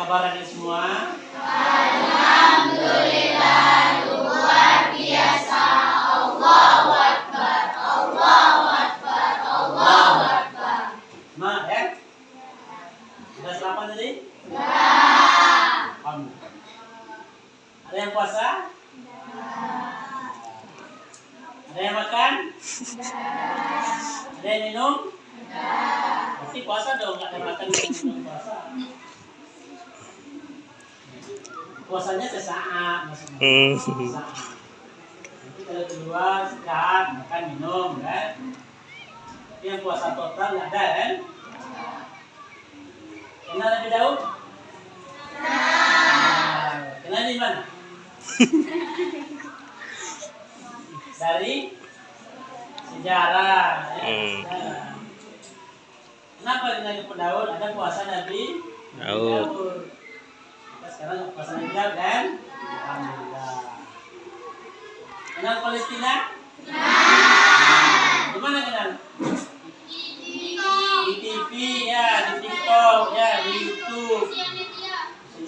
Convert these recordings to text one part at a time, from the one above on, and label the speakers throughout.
Speaker 1: kabar kalian semua?
Speaker 2: Alhamdulillah, luar biasa. Allahu Akbar, Allahu Akbar, Allahu Akbar.
Speaker 1: Semangat ya? Sudah selamat tadi?
Speaker 2: Ya.
Speaker 1: Alhamdulillah. Ada yang puasa? Ada yang makan? Ada yang minum? Berarti puasa dong, nggak ada makan minum puasa. Puasanya sesaat maksudnya. Sesaat. Nanti kalau keluar istirahat, makan minum kan. Tapi yang puasa total nggak ada kan? Kenal Nabi Daud? Kenal di mana? Dari sejarah ya. Sejarah. Kenapa dengan Nabi Daud ada puasa Nabi Daud? Kita sekarang puasa Nabi Daud kan? Alhamdulillah. Kenal Palestina? Di mana kenal? Di TV ya, di TikTok ya, di YouTube.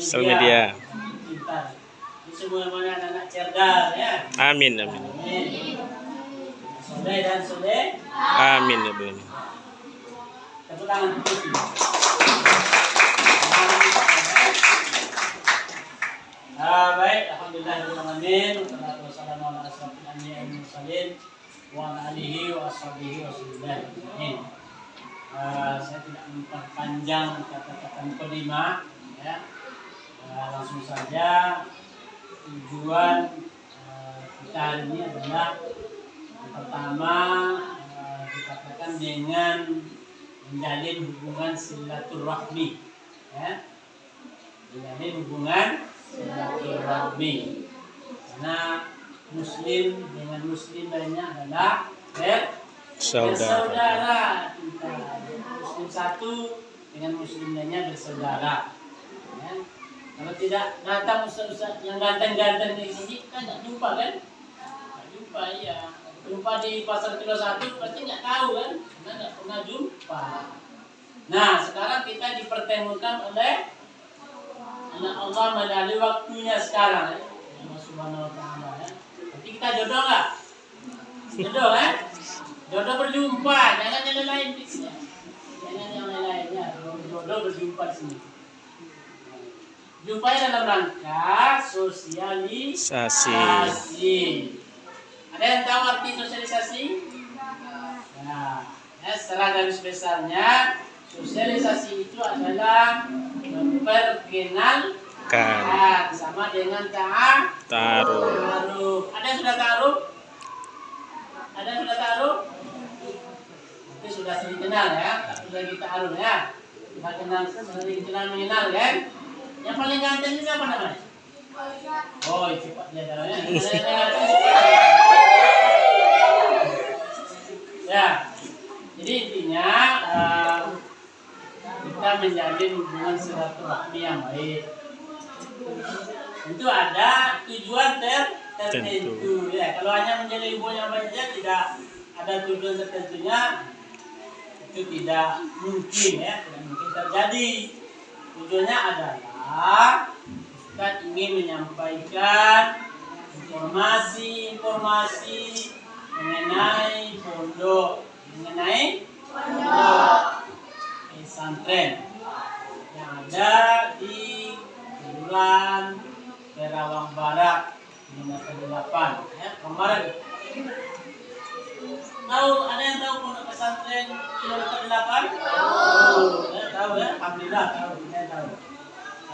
Speaker 3: Sosial media.
Speaker 1: Pintar. Ini semua mana anak cerdas ya.
Speaker 3: Amin, amin.
Speaker 1: Amin. Soleh dan soleh.
Speaker 3: Amin ya Allah.
Speaker 1: Tepuk tangan putih. Baik, alhamdulillahirrahmanirrahim. Wassalatu wassalamu ala asyrofil anbiya'i wal mursalin wa ala alihi wa ashabihi wa sallam. Saya tidak memperpanjang kata-kata mukadimah ya. Langsung saja tujuan kita hari ini adalah yang pertama dikatakan dengan menjalin hubungan silaturahmi ya. Menjalin hubungan silaturahmi karena muslim dengan muslim lainnya adalah bersaudara. Kita muslim satu dengan muslim lainnya bersaudara ya. Kalau tidak datang ustaz-ustaz yang ganteng-ganteng ini kan nggak jumpa kan? Nggak jumpa ya. Jumpa di pasar kilo 1 pasti nggak tahu kan? Karena nggak pernah jumpa. Nah sekarang kita dipertemukan oleh anak Allah melalui waktunya sekarang ya. Allah Subhanahu Wa Taala ya. Nanti kita jodoh nggak? Jodoh kan? Jodoh berjumpa, jangan yang lain ya. Jangan yang lain-lainnya. Jodoh berjumpa di sini. Jumpanya dalam rangka sosialisasi. Ada yang tahu arti sosialisasi? Nah, ya, secara garis besarnya sosialisasi itu adalah memperkenalkan sama dengan ta'aruf. Ada yang sudah ta'aruf? Ada yang sudah ta'aruf? Itu sudah sering kenal ya, sudah kita ta'aruf ya. Sudah kenal, sering kenal mengenal kan? Yang paling ganteng itu siapa namanya? Oh, cepat dia tahu ya. Ya, jadi intinya kita menjalin hubungan silaturahmi yang baik. Tentu ada tujuan tertentu. Ya, kalau hanya menjalin hubungan yang baik saja tidak ada tujuan tertentunya, itu tidak mungkin ya, tidak mungkin terjadi. Tujuannya adalah Ustaz ingin menyampaikan informasi mengenai pondok, pesantren yang ada di Kelurahan Kerawang Barat, Kilometer 8 ya, kemarin. Tahu, ada yang tahu pondok pesantren Kilometer 8? Tahu ya, alhamdulillah tahu, saya tahu.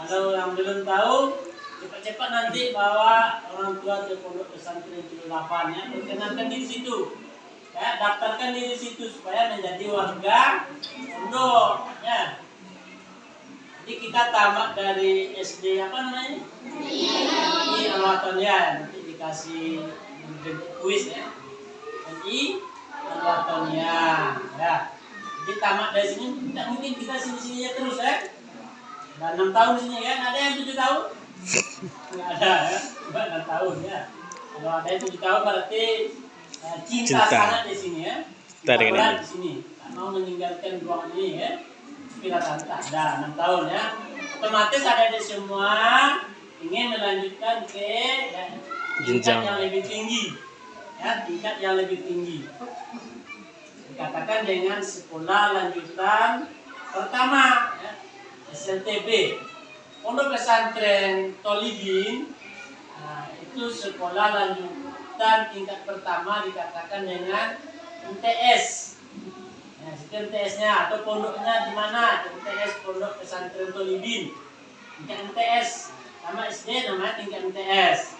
Speaker 1: Kalau yang belum tahu, cepat-cepat nanti bawa orang tua ke pondok pesantren Kilometer 8 ya, perkenalkan di situ. Ya, daftarkan di situ supaya menjadi warga pondok ya. Jadi kita tamat dari SD apa namanya? Di Al-Wataniyah, nanti dikasih kuis ya. Di Al-Wataniyah ya. Jadi tamat dari sini, tidak mungkin kita sini-sininya terus ya. Udah 6 tahun sini kan, ada yang 7 tahun? Nggak ada ya, cuma 6 tahun ya. Kalau ada yang 7 tahun berarti cinta sangat di sini ya. Cinta berat di sini, tak mau meninggalkan ruangan ini ya. Tapi rata-rata ada 6 tahun ya. otomatis adik-adik semua ingin melanjutkan ke tingkat
Speaker 3: Jenjang.
Speaker 1: yang lebih tinggi, ya, tingkat yang lebih tinggi. Dikatakan dengan sekolah lanjutan pertama, ya, SLTB. Pondok Pesantren Tolibin, nah, itu sekolah lanjutan tingkat pertama dikatakan dengan MTS. Nah, sekian MTS-nya atau pondoknya di mana? MTS Pondok Pesantren Tolibin. Tingkat MTS sama SD namanya tingkat MTS.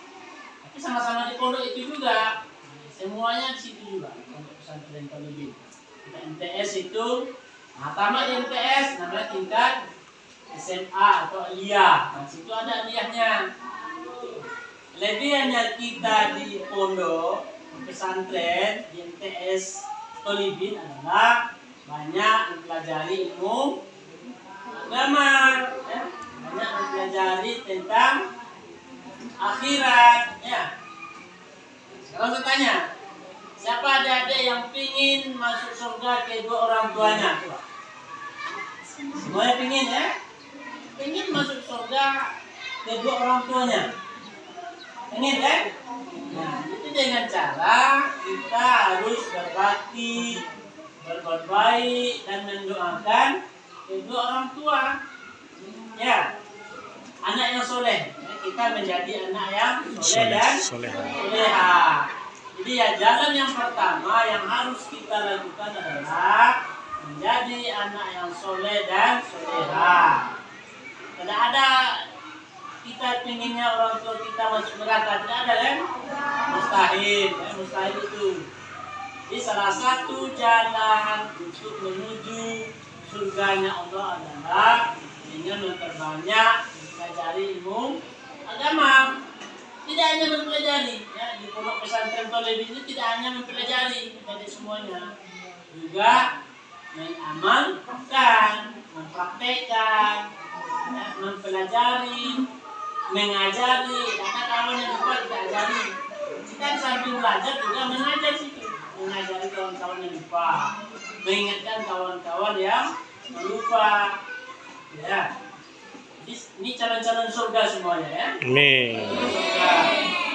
Speaker 1: Tapi sama-sama di pondok itu juga. Semuanya di situ juga. Pondok Pesantren Tolibin. Tingkat MTS itu, nah, tamat di MTS namanya tingkat SMA atau aliyah. Nah, situ ada aliyahnya. Kelebihannya kita di pondok pesantren di MTS Tolibin adalah banyak mempelajari ilmu agama, ya. Banyak mempelajari tentang akhirat, ya. Sekarang saya tanya, siapa adik-adik yang ingin masuk surga kedua orang tuanya? Coba. Semuanya ingin, ya? Ingin masuk surga kedua orang tuanya. Ingin, kan? Nah, itu dengan cara kita harus berbakti, berbuat baik, dan mendoakan kedua orang tua. Ya, anak yang soleh. Ya, kita menjadi anak yang soleh dan soleha. Jadi ya, jalan yang pertama yang harus kita lakukan adalah menjadi anak yang soleh dan soleha. Tidak ada kita pinginnya orang tua kita masuk neraka, tidak ada, kan? Mustahil, ya, mustahil itu. Jadi salah satu jalan untuk menuju surganya Allah adalah dengan memperbanyak mempelajari ilmu agama. Tidak hanya mempelajari, ya, di pondok pesantren Tolibin ini tidak hanya mempelajari dari semuanya, juga mengamalkan, mempraktekkan, ya, mempelajari, mengajari. Karena kawan yang lupa kita ajari. Kita di samping belajar juga mengajar situ, mengajari kawan-kawan yang lupa, mengingatkan kawan-kawan yang lupa. Ya, ini calon-calon surga semuanya, ya.
Speaker 3: Amin.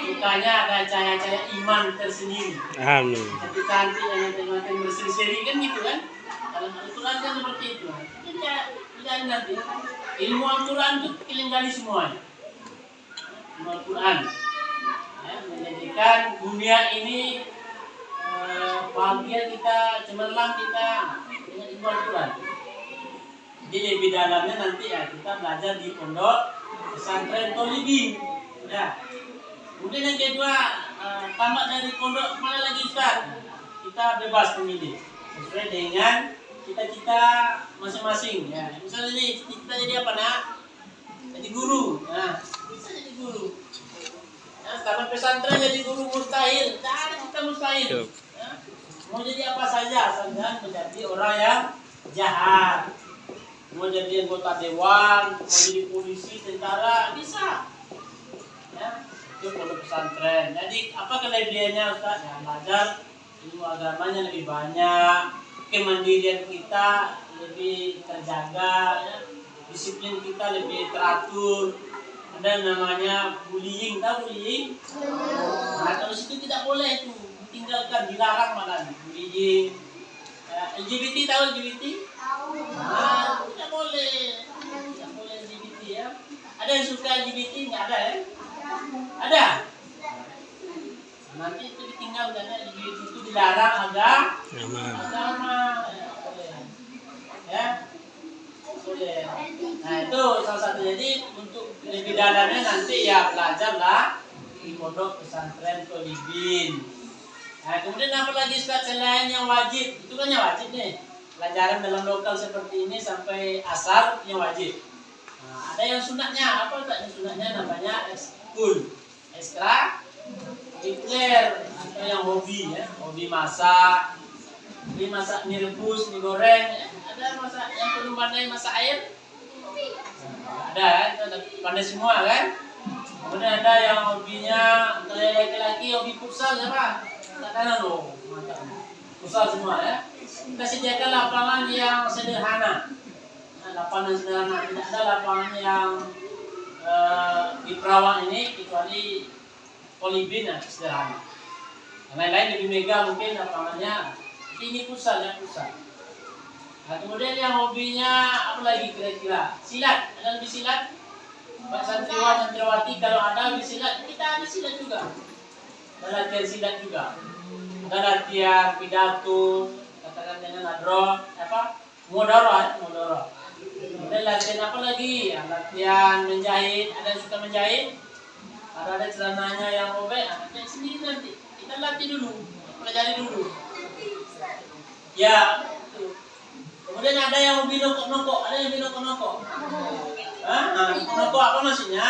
Speaker 1: Sukanya ada cahaya-cahaya iman tersendiri.
Speaker 3: Amin.
Speaker 1: Cantik-cantik yang nanti berseri-seri, kan gitu, kan? Dalam Al-Quran kan seperti itu. Kita nanti ilmu Al-Quran itu kelinggali semuanya. Ilmu Al-Quran, ya, menjadikan dunia ini bahagia kita, cemerlang kita dengan ilmu Al-Quran. Jadi lebih dalamnya nanti, ya, kita belajar di pondok pesantren Tolibin. Ya. Kemudian yang kedua, tamat dari pondok mana lagi, Ustaz? Kita bebas memilih sesuai dengan cita-cita masing-masing. Ya. Misalnya ini cita jadi apa, nak? Jadi guru. Nah, bisa jadi guru. Ya, tamat pesantren jadi guru mustahil. Tidak ada kita mustahil. Ya. Mau jadi apa saja, asalkan menjadi orang yang jahat. Mau jadi anggota dewan, mau jadi polisi, tentara, bisa. Ya, itu pondok pesantren. Jadi apa kelebihannya, Ustaz? Ya, belajar ilmu agamanya lebih banyak, kemandirian kita lebih terjaga, ya. Disiplin kita lebih teratur. Ada namanya bullying, tahu bullying? Nah, kalau situ tidak boleh itu, ditinggalkan, dilarang malah bullying. LGBT, tahu LGBT? Nah, tidak boleh LGBT, ya. Ada yang suka LGBT? Nggak ada, ya? Ada? Nanti itu ditinggalkan, ya. LGBT itu dilarang agama. Ya, boleh. Ya, boleh. Nah, itu salah satu. Jadi untuk lebih dalamnya nanti, ya, belajarlah di pondok pesantren Tolibin. Nah, kemudian apa lagi, Ustaz, selain yang wajib? Itu kan yang wajib nih. Pelajaran dalam lokal seperti ini sampai asar yang wajib. Nah, ada yang sunatnya. Apa yang sunatnya? Namanya ekskul, ekstra kurikuler, atau yang hobi, ya. Hobi masak, mie rebus, mie goreng, ya. Ada masak yang belum pandai masak air? Ada, itu ada pandai semua, kan? Kemudian ada yang hobinya, kalau laki-laki hobi futsal, siapa? Katakan loh, futsal semua, ya. Kita sediakan lapangan yang sederhana. lapangan sederhana, tidak ada lapangan yang di Perawang ini kecuali Polibin sederhana. Yang lain-lain lebih mega mungkin lapangannya. Ini pusat ya pusat. Nah, kemudian yang hobinya apa lagi kira-kira? Silat, ada lebih silat? Pak santriwan santriwati kalau ada lebih silat, kita ada silat juga. Ada latihan silat juga. Ada latihan pidato, katakan dengan adro, apa? Modoro. Kemudian latihan apa lagi? Ya, latihan menjahit. Ada yang suka menjahit? Ada celananya yang robek, nanti sendiri nanti. Kita latih dulu, pelajari dulu. Ya, kemudian ada yang hobi nokok-nokok, ada yang hobi nokok-nokok. Nokok apa maksudnya?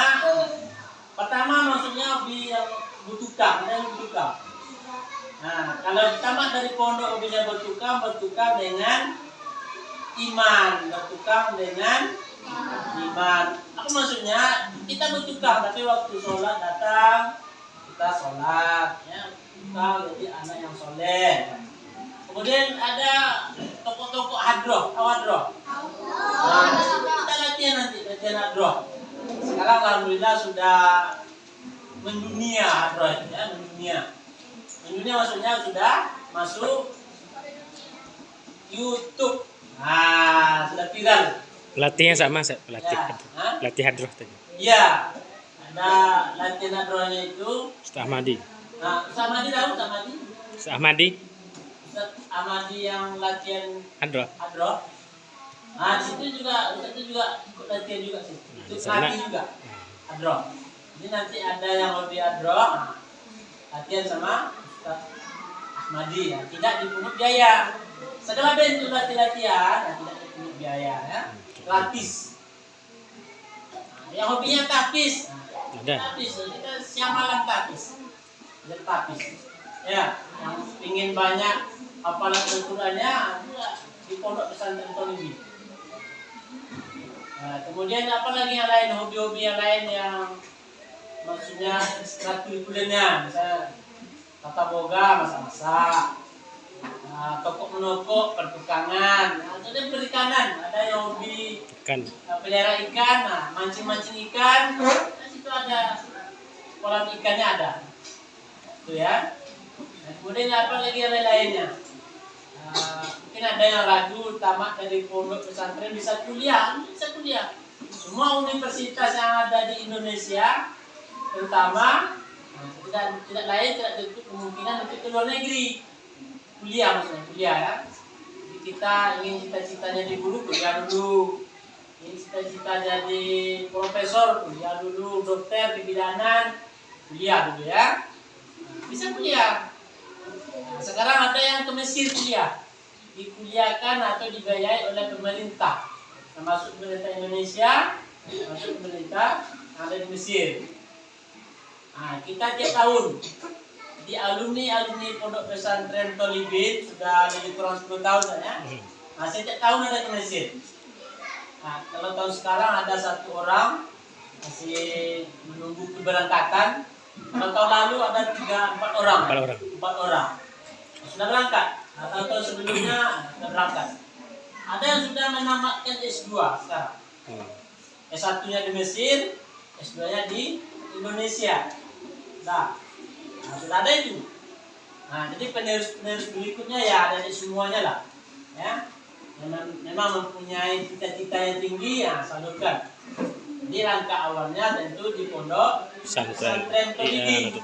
Speaker 1: Pertama maksudnya hobi yang bertukang, ada yang bertukang. Nah, kalau tamat dari pondok hobinya bertukang dengan iman, bertukang dengan iman. Apa maksudnya? Kita bertukang, tapi waktu sholat datang kita sholat, ya, bertukang jadi anak yang soleh. Kemudian ada toko-toko hadroh, awadroh. Nah, kita latihan nanti, latihan hadroh. Sekarang alhamdulillah sudah mendunia hadroh itu, ya, mendunia. Mendunia maksudnya sudah masuk YouTube. Nah, sudah viral.
Speaker 3: Pelatihnya sama, pelatih.
Speaker 1: Ya.
Speaker 3: Pelatih hadroh tadi.
Speaker 1: Iya. Ada latihan hadrohnya itu.
Speaker 3: Ustaz Ahmadi.
Speaker 1: Nah, Ustaz Ahmadi tahu Ustaz Ahmadi?
Speaker 3: Ustaz Ahmadi.
Speaker 1: Ustaz Ahmadi yang latihan
Speaker 3: Hadroh.
Speaker 1: hadroh. Nah, di situ juga Ustaz itu juga ikut latihan juga sih. Itu
Speaker 3: sana.
Speaker 1: latih juga hadroh. Jadi nanti ada yang hobi hadroh, latihan sama Ustaz Ahmadi ya. Tidak dipungut biaya. Segala bentuk latihan, tidak dipungut biaya ya. Gratis. Nah, yang hobinya tapis.
Speaker 3: Ada.
Speaker 1: Tapis, kita siang malam tapis. Jadi tapis. Ya, yang ingin banyak hafalan Al-Qur'annya di pondok pesantren Tolibi. Nah, kemudian apa lagi yang lain, hobi-hobi yang lain yang maksudnya ekstrakurikulernya, misalnya tata boga, masak-masak, tokok menokok, pertukangan, ada perikanan, ada yang hobi
Speaker 3: Kan.
Speaker 1: pelihara ikan, mancing-mancing ikan, di situ ada kolam ikannya ada, itu ya. Nah, kemudian apa lagi yang lainnya? Mungkin ada yang ragu tamat dari pondok pesantren bisa kuliah. Semua universitas yang ada di Indonesia, terutama tidak lain tidak tentu kemungkinan untuk ke luar negeri kuliah, maksudnya kuliah ya. Jadi kita ingin cita-citanya di guru, kuliah dulu. Ingin cita-cita jadi profesor, kuliah dulu. Dokter, kebidanan, kuliah dulu ya. Bisa kuliah. Nah, sekarang ada yang ke Mesir kuliah, dikuliahkan atau dibiayai oleh pemerintah, termasuk pemerintah Indonesia, termasuk pemerintah yang ada di Mesir. Nah, kita tiap tahun di alumni pondok pesantren Tolibin sudah lebih kurang 10 tahun ya. Nah, setiap tahun ada ke Mesir. Nah, kalau tahun sekarang ada 1 orang masih menunggu keberangkatan. Kalau tahun lalu ada 4 orang. 4 orang. Sudah berangkat. Nah, tahun sebelumnya sudah berangkat. Ada yang sudah menamatkan S2 sekarang. S1-nya di Mesir, S2-nya di Indonesia. Nah, sudah ada itu. Nah, jadi penerus berikutnya ya ada di semuanya lah. Ya. Memang mempunyai cita-cita yang tinggi ya, salurkan. Jadi langkah awalnya tentu di pondok pesantren Tolibi.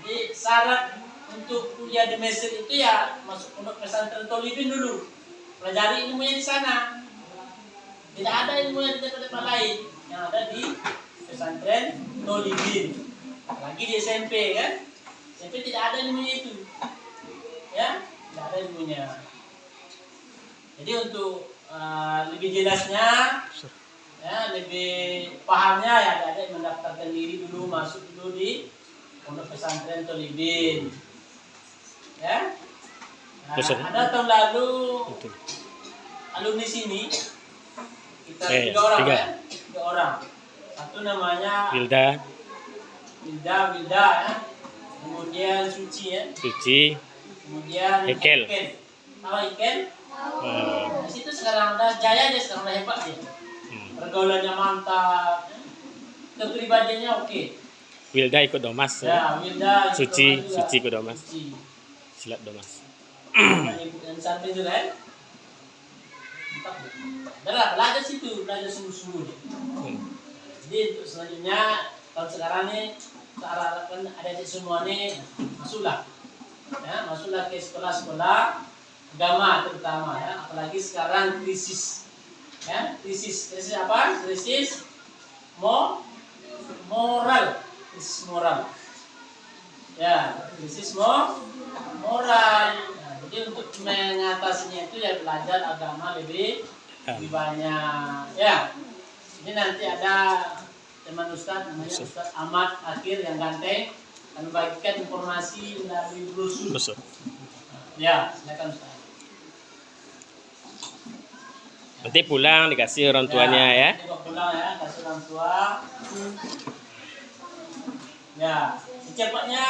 Speaker 1: Jadi syarat untuk kuliah di Mesir itu ya masuk pondok pesantren Tolibi dulu. Pelajari ilmunya di sana. Tidak ada ilmunya di tempat lain. Yang ada di pesantren Tolibi. Lagi di SMP kan? SMP tidak ada ilmunya itu. Ya, tidak ada ilmunya. Jadi untuk lebih jelasnya, ya, lebih pahamnya ya ada yang mendaftarkan diri dulu, masuk dulu di pondok pesantren Tolibin. Ya. Nah, ada tahun lalu alumni sini kita 3 orang ya, 3 orang. Satu namanya Wilda ya. Kemudian Suci ya. Kemudian Hekel. Tahu Hekel? Di situ sekarang ada jaya dia sekarang, udah hebat dia. Pergaulannya mantap, kepribadiannya oke.
Speaker 3: Wilda ikut domas.
Speaker 1: Ya, Wilda,
Speaker 3: Suci,
Speaker 1: juga.
Speaker 3: Suci ikut domas.
Speaker 1: Suci.
Speaker 3: Silat domas.
Speaker 1: Ibu yang samping juga kan? Udah belajar situ, belajar sungguh-sungguh. Jadi untuk selanjutnya tahun sekarang nih kita harapkan adik-adik semua nih masuklah, ya, masuklah ke sekolah-sekolah agama terutama ya, apalagi sekarang krisis, ya, krisis apa? Krisis moral, ya, krisis moral. Nah, jadi untuk mengatasinya itu ya belajar agama lebih banyak, ya. Ini nanti ada teman Ustadz namanya Ustadz Ahmad Akhir yang ganteng akan membagikan informasi melalui brosur. Ya, silakan Ustadz.
Speaker 3: Nanti pulang dikasih orang tuanya ya.
Speaker 1: Nanti pulang ya, kasih orang tua. Ya, secepatnya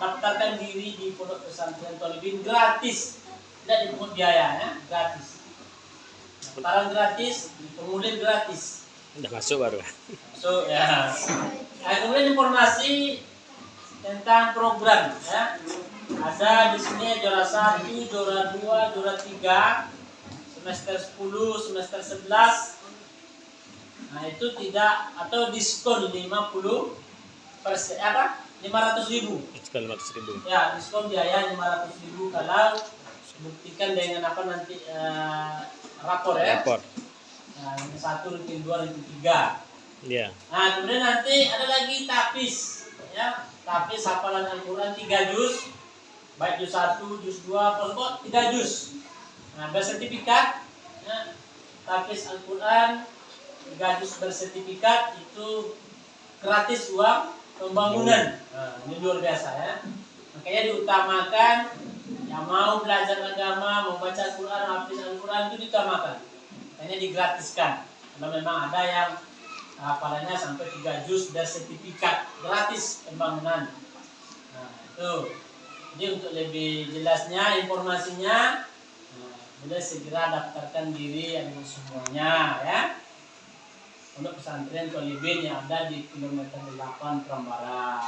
Speaker 1: daftarkan diri di Pondok Pesantren Thalibin gratis, tidak dipungut biaya ya, gratis. Daftaran gratis, formulir gratis.
Speaker 3: Udah masuk baru.
Speaker 1: So ya, kemudian informasi tentang program ya. Ada di sini juara 1, juara 2, juara 3, semester 10, semester 11. Nah itu tidak atau diskon 50%, apa? 500.000.
Speaker 3: Diskon 500.000.
Speaker 1: Ya, diskon biaya 500.000 kalau buktikan dengan apa nanti rapor ya.
Speaker 3: Rapor.
Speaker 1: Nah, yang 1, ranking 2, ranking 3.
Speaker 3: Iya.
Speaker 1: Nah, kemudian nanti ada lagi tapis. Ya, tapis hafalan Al-Quran 3 juz. Baik juz 1, juz 2, pokok 3 juz. Nah, bersertifikat. Ya, tapis Al-Quran 3 juz bersertifikat itu gratis uang pembangunan. Nah, ini luar biasa ya. Makanya diutamakan yang mau belajar agama, mau baca Al-Quran, hafiz Al-Quran itu diutamakan. Hanya digratiskan. Kalau memang ada yang hafalannya sampai 3 juz bersertifikat gratis pembangunan. Nah, itu. Jadi untuk lebih jelasnya informasinya, boleh segera daftarkan diri adik semuanya ya. Untuk pesantren Thalibin yang ada di kilometer 8 Prambanan.